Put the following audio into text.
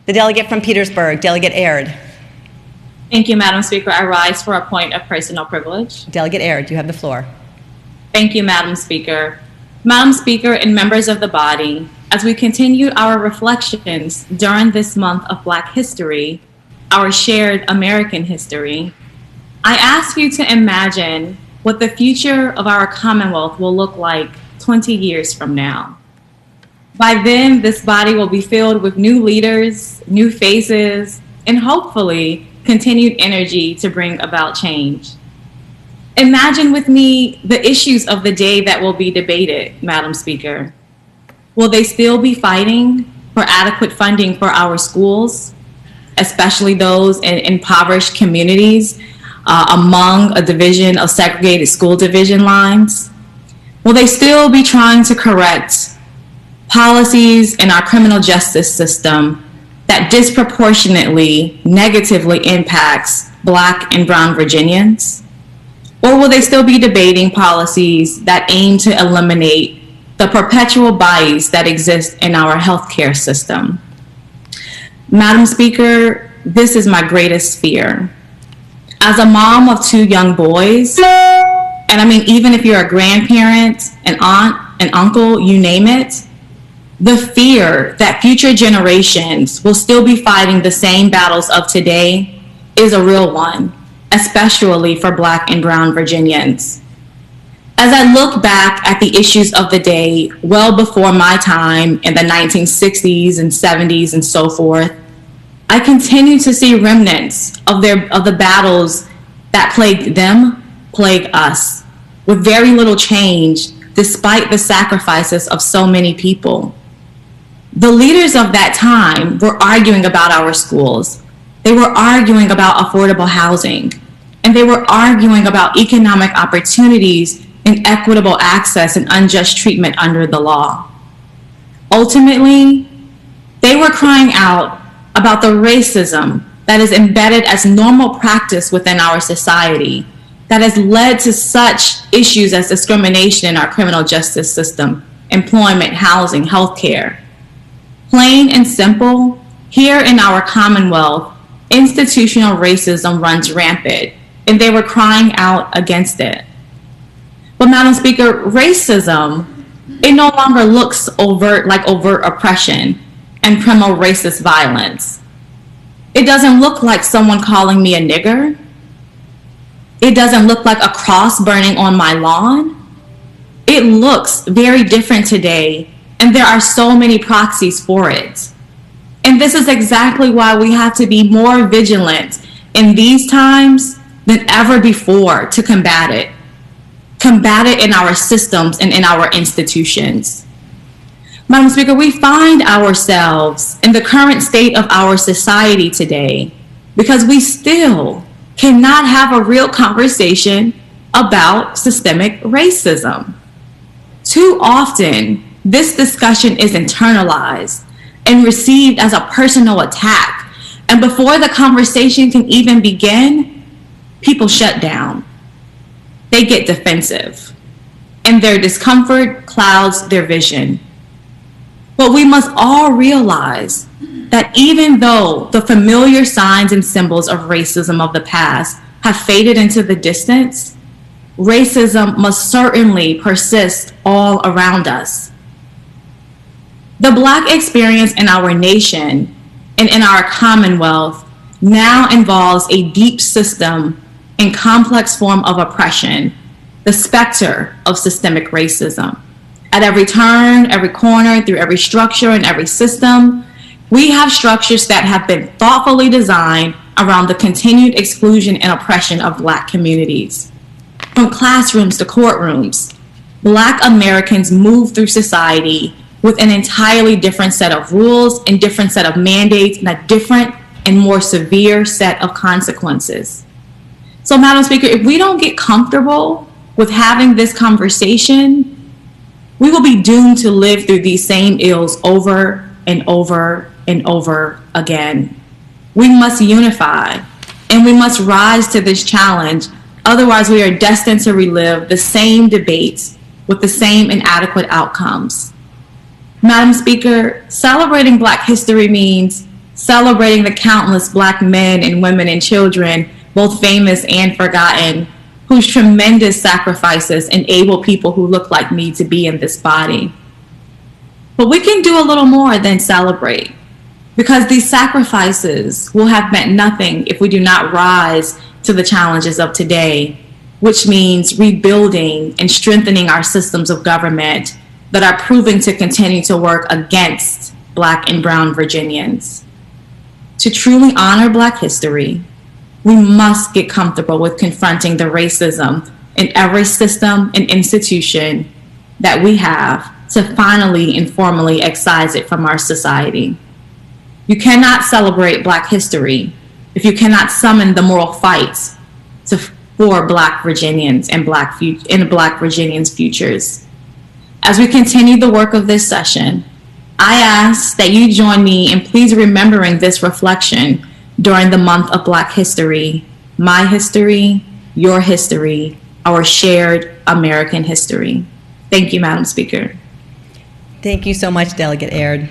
The delegate from Petersburg, Delegate Aird. Thank you, Madam Speaker. I rise for a point of personal privilege. Delegate Aird, you have the floor. Thank you, Madam Speaker. Madam Speaker and members of the body, as we continue our reflections during this month of Black history, our shared American history, I ask you to imagine what the future of our Commonwealth will look like 20 years from now. By then, this body will be filled with new leaders, new faces, and hopefully continued energy to bring about change. Imagine with me the issues of the day that will be debated, Madam Speaker. Will they still be fighting for adequate funding for our schools, especially those in impoverished communities among a division of segregated school division lines? Will they still be trying to correct policies in our criminal justice system that disproportionately negatively impacts Black and Brown Virginians? Or will they still be debating policies that aim to eliminate the perpetual bias that exists in our healthcare system? Madam Speaker, this is my greatest fear. As a mom of 2 young boys, and I mean, even if you're a grandparent, an aunt, an uncle, you name it, the fear that future generations will still be fighting the same battles of today is a real one, especially for Black and Brown Virginians. As I look back at the issues of the day well before my time in the 1960s and 70s and so forth, I continue to see remnants of the battles that plagued them, plague us, with very little change despite the sacrifices of so many people. The leaders of that time were arguing about our schools. They were arguing about affordable housing, and they were arguing about economic opportunities and equitable access and unjust treatment under the law. Ultimately, they were crying out about the racism that is embedded as normal practice within our society that has led to such issues as discrimination in our criminal justice system, employment, housing, healthcare. Plain and simple, here in our Commonwealth, institutional racism runs rampant, and they were crying out against it. But Madam Speaker, racism, it no longer looks like overt oppression and criminal racist violence. It doesn't look like someone calling me a nigger. It doesn't look like a cross burning on my lawn. It looks very different today, and there are so many proxies for it. And this is exactly why we have to be more vigilant in these times than ever before to combat it. Combat it in our systems and in our institutions. Madam Speaker, we find ourselves in the current state of our society today because we still cannot have a real conversation about systemic racism. Too often, this discussion is internalized and received as a personal attack. And before the conversation can even begin, people shut down. They get defensive, and their discomfort clouds their vision. But we must all realize that even though the familiar signs and symbols of racism of the past have faded into the distance, racism must certainly persist all around us. The Black experience in our nation and in our Commonwealth now involves a deep system and complex form of oppression, the specter of systemic racism. At every turn, every corner, through every structure and every system, we have structures that have been thoughtfully designed around the continued exclusion and oppression of Black communities. From classrooms to courtrooms, Black Americans move through society with an entirely different set of rules and different set of mandates and a different and more severe set of consequences. So, Madam Speaker, if we don't get comfortable with having this conversation, we will be doomed to live through these same ills over and over and over again. We must unify, and we must rise to this challenge. Otherwise, we are destined to relive the same debates with the same inadequate outcomes. Madam Speaker, celebrating Black history means celebrating the countless Black men and women and children, both famous and forgotten, whose tremendous sacrifices enable people who look like me to be in this body. But we can do a little more than celebrate, because these sacrifices will have meant nothing if we do not rise to the challenges of today, which means rebuilding and strengthening our systems of government that are proving to continue to work against Black and brown Virginians. To truly honor Black history, we must get comfortable with confronting the racism in every system and institution that we have to finally and formally excise it from our society. You cannot celebrate Black history if you cannot summon the moral fights for Black Virginians and Black Virginians' futures. As we continue the work of this session, I ask that you join me in please remembering this reflection during the month of Black history, my history, your history, our shared American history. Thank you, Madam Speaker. Thank you so much, Delegate Aird.